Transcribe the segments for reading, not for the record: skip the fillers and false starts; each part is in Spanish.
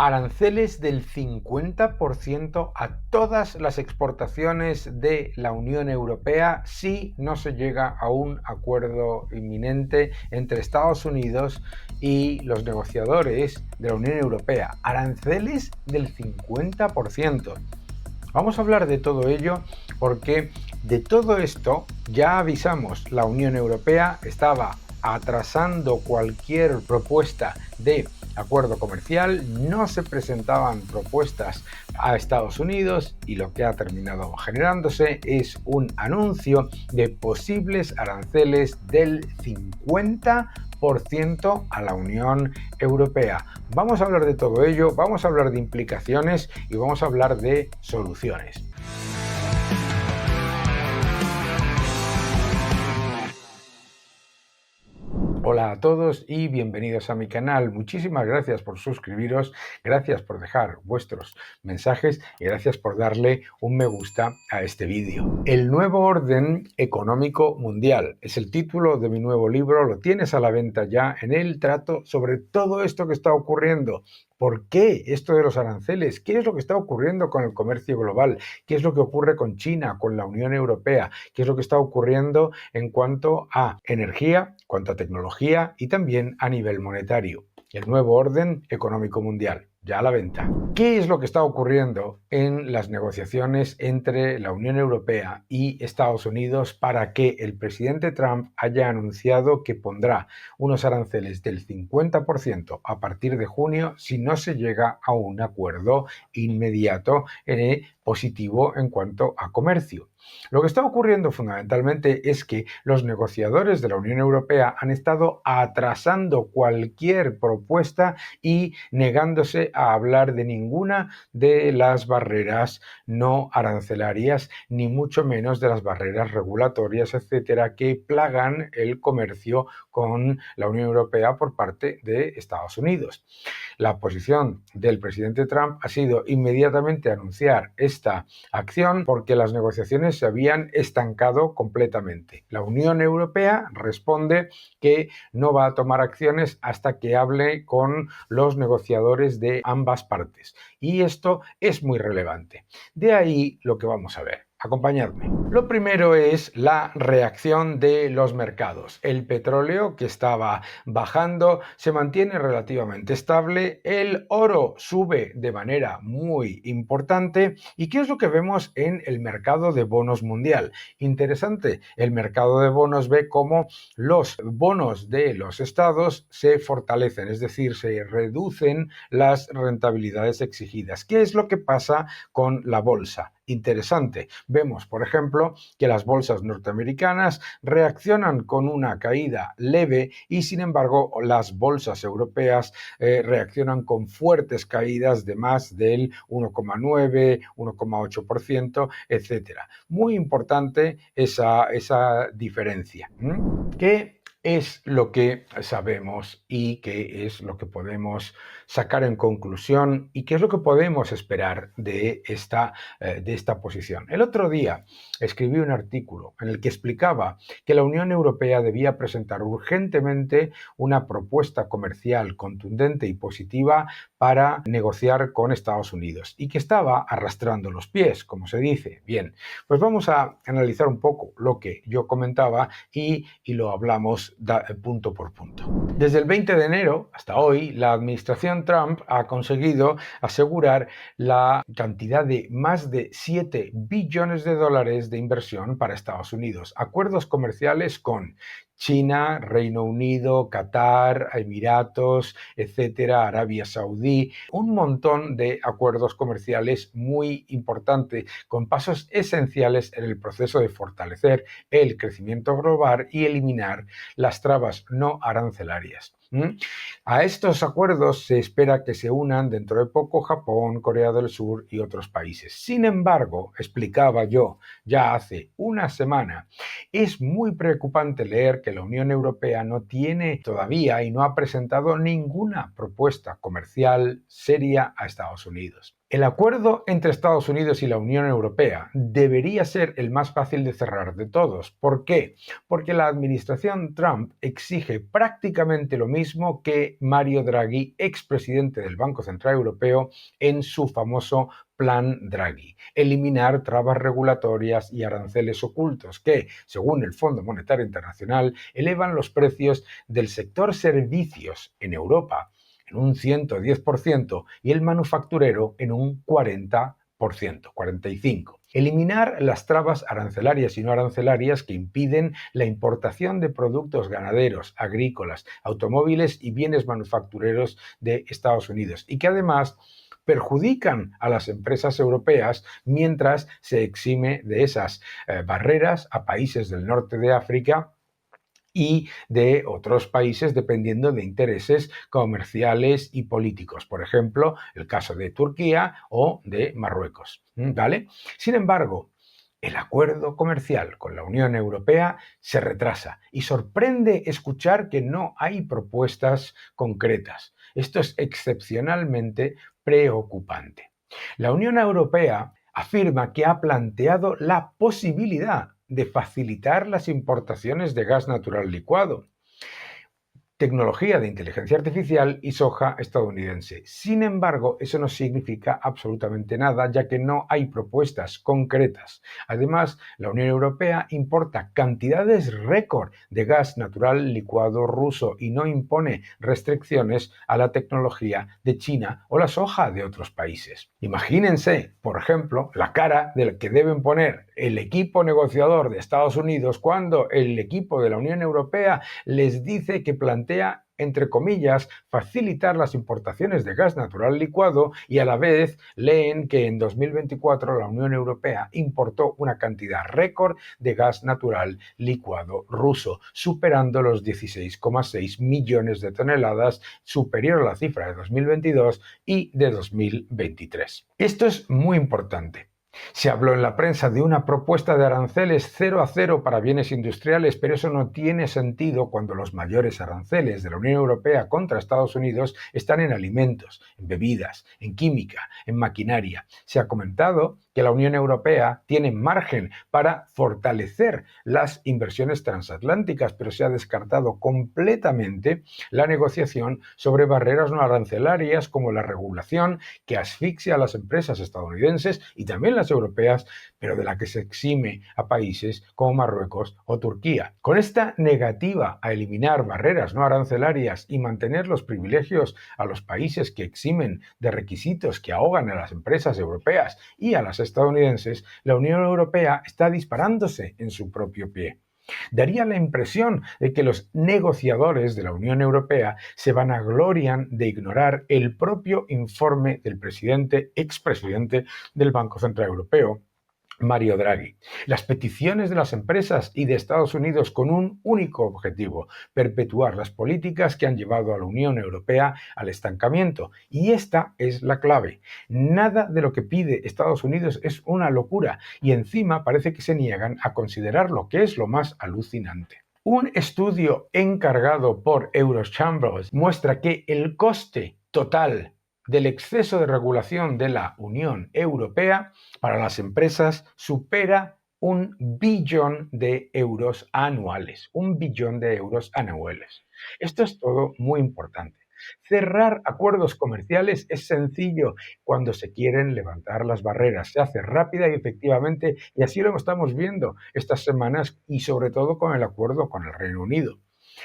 Aranceles del 50% a todas las exportaciones de la Unión Europea si no se llega a un acuerdo inminente entre Estados Unidos y los negociadores de la Unión Europea. Aranceles del 50%. Vamos a hablar de todo ello porque de todo esto ya avisamos. La Unión Europea estaba atrasando cualquier propuesta de acuerdo comercial, no se presentaban propuestas a Estados Unidos y lo que ha terminado generándose es un anuncio de posibles aranceles del 50% a la Unión Europea. Vamos a hablar de todo ello, vamos a hablar de implicaciones y vamos a hablar de soluciones. Hola a todos y bienvenidos a mi canal. Muchísimas gracias por suscribiros, gracias por dejar vuestros mensajes y gracias por darle un me gusta a este vídeo. El nuevo orden económico mundial es el título de mi nuevo libro, lo tienes a la venta ya. En él trato sobre todo esto que está ocurriendo. ¿Por qué esto de los aranceles? ¿Qué es lo que está ocurriendo con el comercio global? ¿Qué es lo que ocurre con China, con la Unión Europea? ¿Qué es lo que está ocurriendo en cuanto a energía, en cuanto a tecnología y también a nivel monetario? El nuevo orden económico mundial, ya a la venta. ¿Qué es lo que está ocurriendo en las negociaciones entre la Unión Europea y Estados Unidos para que el presidente Trump haya anunciado que pondrá unos aranceles del 50% a partir de junio si no se llega a un acuerdo inmediato positivo en cuanto a comercio? Lo que está ocurriendo fundamentalmente es que los negociadores de la Unión Europea han estado atrasando cualquier propuesta y negándose a hablar de ninguna de las barreras no arancelarias, ni mucho menos de las barreras regulatorias, etcétera, que plagan el comercio con la Unión Europea por parte de Estados Unidos. La posición del presidente Trump ha sido inmediatamente anunciar esta acción porque las negociaciones se habían estancado completamente. La Unión Europea responde que no va a tomar acciones hasta que hable con los negociadores de ambas partes. Y esto es muy relevante. De ahí lo que vamos a ver. Acompañadme. Lo primero es la reacción de los mercados. El petróleo, que estaba bajando, se mantiene relativamente estable. El oro sube de manera muy importante. ¿Y qué es lo que vemos en el mercado de bonos mundial? Interesante. El mercado de bonos ve cómo los bonos de los estados se fortalecen, es decir, se reducen las rentabilidades exigidas. ¿Qué es lo que pasa con la bolsa? Interesante. Vemos, por ejemplo, que las bolsas norteamericanas reaccionan con una caída leve y, sin embargo, las bolsas europeas reaccionan con fuertes caídas de más del 1,9, 1,8%, etcétera. Muy importante esa diferencia. ¿Qué es lo que sabemos y qué es lo que podemos sacar en conclusión y qué es lo que podemos esperar de esta posición? El otro día escribí un artículo en el que explicaba que la Unión Europea debía presentar urgentemente una propuesta comercial contundente y positiva para negociar con Estados Unidos y que estaba arrastrando los pies, como se dice. Bien, pues vamos a analizar un poco lo que yo comentaba y lo hablamos punto por punto. Desde el 20 de enero hasta hoy, la administración Trump ha conseguido asegurar la cantidad de más de 7 billones de dólares de inversión para Estados Unidos. Acuerdos comerciales con China, Reino Unido, Qatar, Emiratos, etcétera, Arabia Saudí, un montón de acuerdos comerciales muy importantes, con pasos esenciales en el proceso de fortalecer el crecimiento global y eliminar las trabas no arancelarias. A estos acuerdos se espera que se unan dentro de poco Japón, Corea del Sur y otros países. Sin embargo, explicaba yo ya hace una semana, es muy preocupante leer que la Unión Europea no tiene todavía y no ha presentado ninguna propuesta comercial seria a Estados Unidos. El acuerdo entre Estados Unidos y la Unión Europea debería ser el más fácil de cerrar de todos. ¿Por qué? Porque la administración Trump exige prácticamente lo mismo que Mario Draghi, expresidente del Banco Central Europeo, en su famoso Plan Draghi: eliminar trabas regulatorias y aranceles ocultos que, según el Fondo Monetario Internacional, elevan los precios del sector servicios en Europa en un 110% y el manufacturero en un 40%, 45%. Eliminar las trabas arancelarias y no arancelarias que impiden la importación de productos ganaderos, agrícolas, automóviles y bienes manufactureros de Estados Unidos, y que además perjudican a las empresas europeas mientras se exime de esas barreras a países del norte de África y de otros países dependiendo de intereses comerciales y políticos, por ejemplo, el caso de Turquía o de Marruecos, ¿vale? Sin embargo, el acuerdo comercial con la Unión Europea se retrasa y sorprende escuchar que no hay propuestas concretas. Esto es excepcionalmente preocupante. La Unión Europea afirma que ha planteado la posibilidad de facilitar las importaciones de gas natural licuado, tecnología de inteligencia artificial y soja estadounidense. Sin embargo, eso no significa absolutamente nada, ya que no hay propuestas concretas. Además, la Unión Europea importa cantidades récord de gas natural licuado ruso y no impone restricciones a la tecnología de China o la soja de otros países. Imagínense, por ejemplo, la cara del que deben poner el equipo negociador de Estados Unidos cuando el equipo de la Unión Europea les dice que plantea, entre comillas, facilitar las importaciones de gas natural licuado, y a la vez leen que en 2024 la Unión Europea importó una cantidad récord de gas natural licuado ruso, superando los 16,6 millones de toneladas, superior a la cifra de 2022 y de 2023. Esto es muy importante. Se habló en la prensa de una propuesta de aranceles 0 a 0 para bienes industriales, pero eso no tiene sentido cuando los mayores aranceles de la Unión Europea contra Estados Unidos están en alimentos, en bebidas, en química, en maquinaria. Se ha comentado que la Unión Europea tiene margen para fortalecer las inversiones transatlánticas, pero se ha descartado completamente la negociación sobre barreras no arancelarias como la regulación que asfixia a las empresas estadounidenses y también las europeas, pero de la que se exime a países como Marruecos o Turquía. Con esta negativa a eliminar barreras no arancelarias y mantener los privilegios a los países que eximen de requisitos que ahogan a las empresas europeas y a las estadounidenses, la Unión Europea está disparándose en su propio pie. Daría la impresión de que los negociadores de la Unión Europea se vanaglorian de ignorar el propio informe del expresidente del Banco Central Europeo, Mario Draghi. Las peticiones de las empresas y de Estados Unidos con un único objetivo: perpetuar las políticas que han llevado a la Unión Europea al estancamiento. Y esta es la clave. Nada de lo que pide Estados Unidos es una locura, y encima parece que se niegan a considerarlo, que es lo más alucinante. Un estudio encargado por Eurochambers muestra que el coste total del exceso de regulación de la Unión Europea para las empresas supera 1 billón de euros anuales. 1 billón de euros anuales. Esto es todo muy importante. Cerrar acuerdos comerciales es sencillo cuando se quieren levantar las barreras. Se hace rápida y efectivamente, y así lo estamos viendo estas semanas, y sobre todo con el acuerdo con el Reino Unido.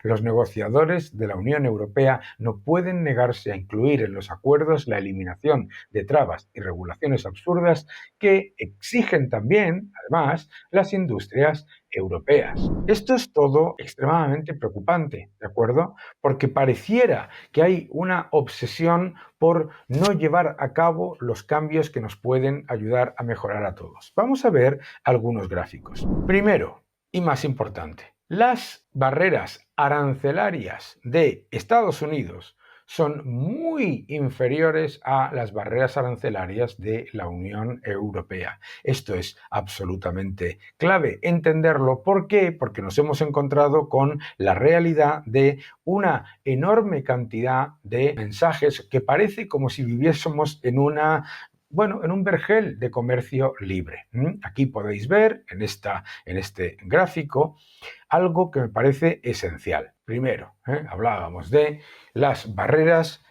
Los negociadores de la Unión Europea no pueden negarse a incluir en los acuerdos la eliminación de trabas y regulaciones absurdas que exigen también, además, las industrias europeas. Esto es todo extremadamente preocupante, ¿de acuerdo? Porque pareciera que hay una obsesión por no llevar a cabo los cambios que nos pueden ayudar a mejorar a todos. Vamos a ver algunos gráficos. Primero, y más importante, las barreras arancelarias de Estados Unidos son muy inferiores a las barreras arancelarias de la Unión Europea. Esto es absolutamente clave entenderlo. ¿Por qué? Porque nos hemos encontrado con la realidad de una enorme cantidad de mensajes que parece como si viviésemos en una bueno, en un vergel de comercio libre. Aquí podéis ver en este gráfico algo que me parece esencial. Primero, hablábamos de las barreras,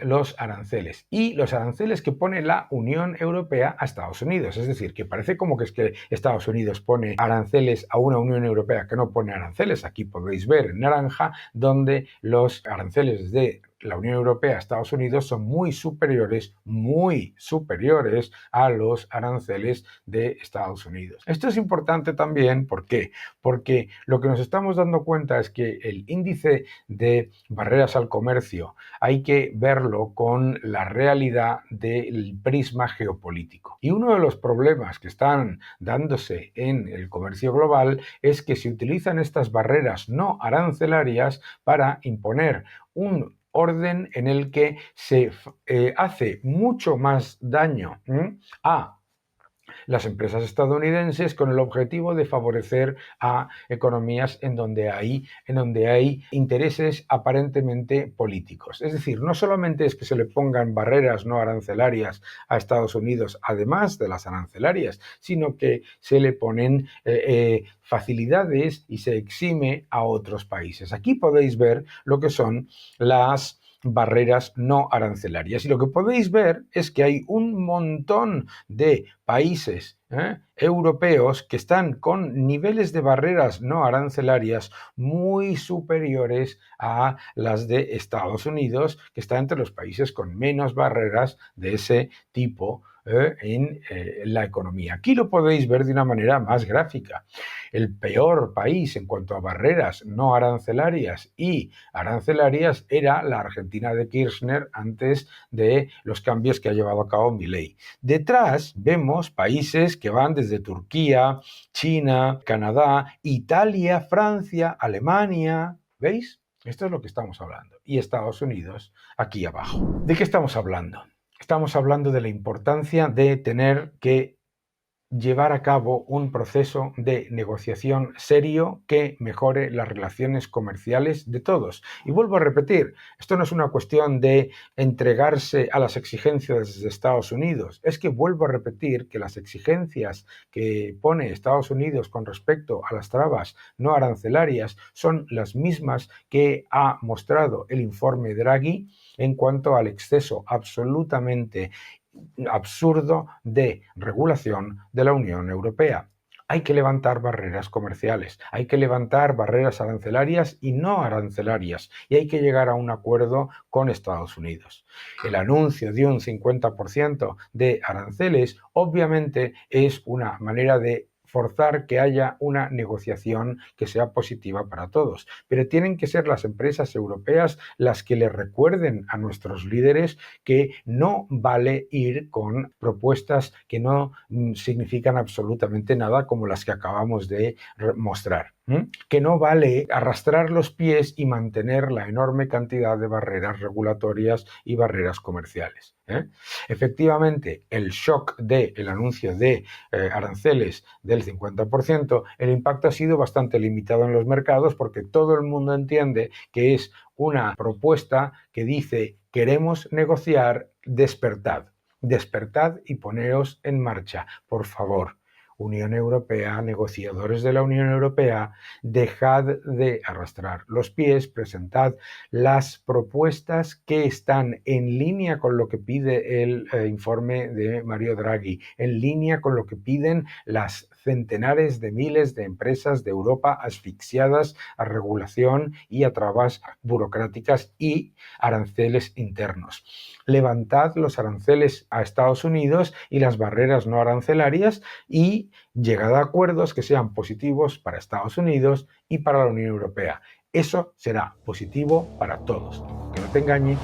los aranceles y los aranceles que pone la Unión Europea a Estados Unidos. Es decir, que parece como que es que Estados Unidos pone aranceles a una Unión Europea que no pone aranceles. Aquí podéis ver en naranja donde los aranceles de la Unión Europea a Estados Unidos son muy superiores a los aranceles de Estados Unidos. Esto es importante también, ¿por qué? Porque lo que nos estamos dando cuenta es que el índice de barreras al comercio hay que verlo con la realidad del prisma geopolítico. Y uno de los problemas que están dándose en el comercio global es que se utilizan estas barreras no arancelarias para imponer un orden en el que se hace mucho más daño a las empresas estadounidenses con el objetivo de favorecer a economías en donde hay intereses aparentemente políticos. Es decir, no solamente es que se le pongan barreras no arancelarias a Estados Unidos, además de las arancelarias, sino que se le ponen facilidades y se exime a otros países. Aquí podéis ver lo que son las barreras no arancelarias. Y lo que podéis ver es que hay un montón de países europeos que están con niveles de barreras no arancelarias muy superiores a las de Estados Unidos, que está entre los países con menos barreras de ese tipo en la economía. Aquí lo podéis ver de una manera más gráfica. El peor país en cuanto a barreras no arancelarias y arancelarias era la Argentina de Kirchner antes de los cambios que ha llevado a cabo Milei. Detrás vemos países que van desde Turquía, China, Canadá, Italia, Francia, Alemania. ¿Veis? Esto es lo que estamos hablando. Y Estados Unidos aquí abajo. ¿De qué estamos hablando? Estamos hablando de la importancia de tener que llevar a cabo un proceso de negociación serio que mejore las relaciones comerciales de todos. Y vuelvo a repetir, esto no es una cuestión de entregarse a las exigencias de Estados Unidos, es que vuelvo a repetir que las exigencias que pone Estados Unidos con respecto a las trabas no arancelarias son las mismas que ha mostrado el informe Draghi en cuanto al exceso absolutamente absurdo de regulación de la Unión Europea. Hay que levantar barreras comerciales, hay que levantar barreras arancelarias y no arancelarias, y hay que llegar a un acuerdo con Estados Unidos. El anuncio de un 50% de aranceles obviamente es una manera de forzar que haya una negociación que sea positiva para todos. Pero tienen que ser las empresas europeas las que le recuerden a nuestros líderes que no vale ir con propuestas que no significan absolutamente nada como las que acabamos de mostrar. Que no vale arrastrar los pies y mantener la enorme cantidad de barreras regulatorias y barreras comerciales. Efectivamente, el shock del anuncio de aranceles del 50%, el impacto ha sido bastante limitado en los mercados porque todo el mundo entiende que es una propuesta que dice queremos negociar, despertad. Despertad y poneos en marcha, por favor. Unión Europea, negociadores de la Unión Europea, dejad de arrastrar los pies, presentad las propuestas que están en línea con lo que pide el informe de Mario Draghi, en línea con lo que piden las centenares de miles de empresas de Europa asfixiadas a regulación y a trabas burocráticas y aranceles internos. Levantad los aranceles a Estados Unidos y las barreras no arancelarias y llegad a acuerdos que sean positivos para Estados Unidos y para la Unión Europea. Eso será positivo para todos. Que no te engañe